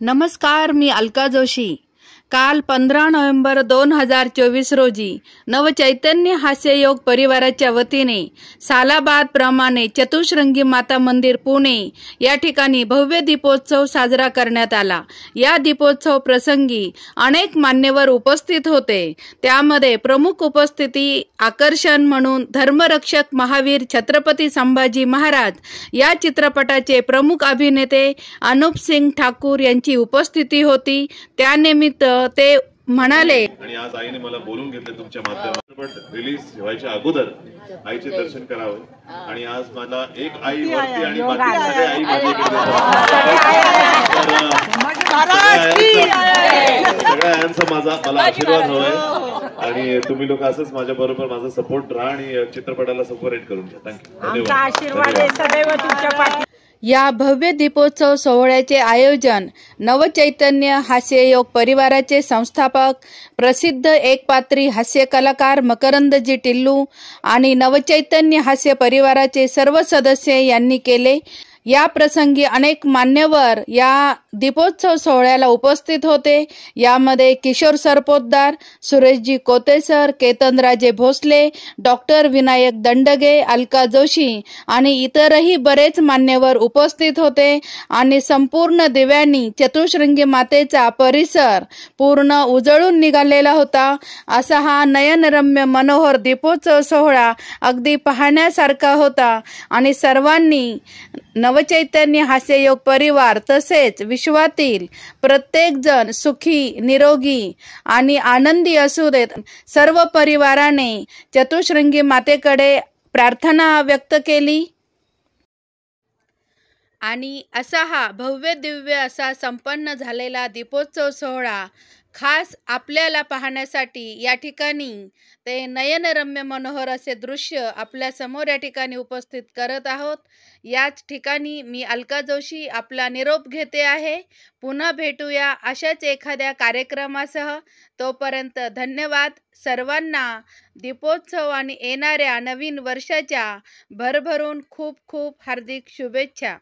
नमस्कार, मी अलका जोशी। काल 15 नोव्हेंबर 2024 रोजी नवचैतन्य हास्ययोग परिवाराच्या वतीने सालाबाद प्रमाणे चतुश्रृंगी माता मंदिर पुणे या ठिकाणी भव्य दीपोत्सव साजरा करण्यात आला। या दीपोत्सव प्रसंगी अनेक मान्यवर उपस्थित होते। त्यामध्ये प्रमुख उपस्थिती आकर्षण म्हणून धर्मरक्षक महावीर छत्रपती संभाजी महाराज या चित्रपटाचे प्रमुख अभिनेते अनुप सिंग ठाकूर यांची उपस्थिती होती। त्यानिमित्त ते म्हणाले, आणि आज आईने मला बोलून घेतले तुमच्या माध्यमातून रिलीज व्हायच्या अगोदर आईचे दर्शन करावे। आणि आज मला एक आई वरती आणि बाकी सगळे आई सगळ्या आयांचा मला आशीर्वाद हवाय। आणि तुम्ही लोक असंच माझ्या बरोबर माझा सपोर्ट राहा आणि चित्रपटाला सपोर्ट करून घ्या। थँक्यू, धन्यवाद। या भव्य दीपोत्सव सोहळ्याचे आयोजन नवचैतन्य हास्ययोग परिवाराचे संस्थापक प्रसिद्ध एकपात्री हास्य कलाकार मकरंदजी टिल्लू आणि नवचैतन्य हास्य परिवाराचे सर्व सदस्य यांनी केले। या प्रसंगी अनेक मान्यवर या दीपोत्सव सोहळ्याला उपस्थित होते। यामध्ये किशोर सरपोतदार, सुरेशजी कोतेसर, केतनराजे भोसले, डॉक्टर विनायक दंडगे, अलका जोशी आणि इतरही बरेच मान्यवर उपस्थित होते। आणि संपूर्ण दिव्यांनी चतुश्रृंगी मातेचा परिसर पूर्ण उजळून निघालेला होता। असा हा नयनरम्य मनोहर दीपोत्सव सोहळा अगदी पाहण्यासारखा होता। आणि सर्वांनी नवचैतन्य हास्ययोग परिवार तसेच विश्वातील प्रत्येक जण सुखी, निरोगी आणि आनंदी असू देत, सर्व परिवाराने चतुश्रृंगी मातेकडे प्रार्थना व्यक्त केली। आणि असा हा भव्य दिव्य असा संपन्न झालेला दीपोत्सव सोहळा खास आपल्याला पाहण्यासाठी या ठिकाणी ते नयनरम्य मनोहर असे दृश्य आपल्या समोर या ठिकाणी उपस्थित करत आहोत। याच ठिकाणी मी अलका जोशी आपला निरोप घेते आहे। पुन्हा भेटूया अशाच एखाद्या कार्यक्रमासह। तोपर्यंत धन्यवाद। सर्वांना दीपोत्सव आणि येणाऱ्या नवीन वर्षाच्या भरभरून खूप खूप हार्दिक शुभेच्छा।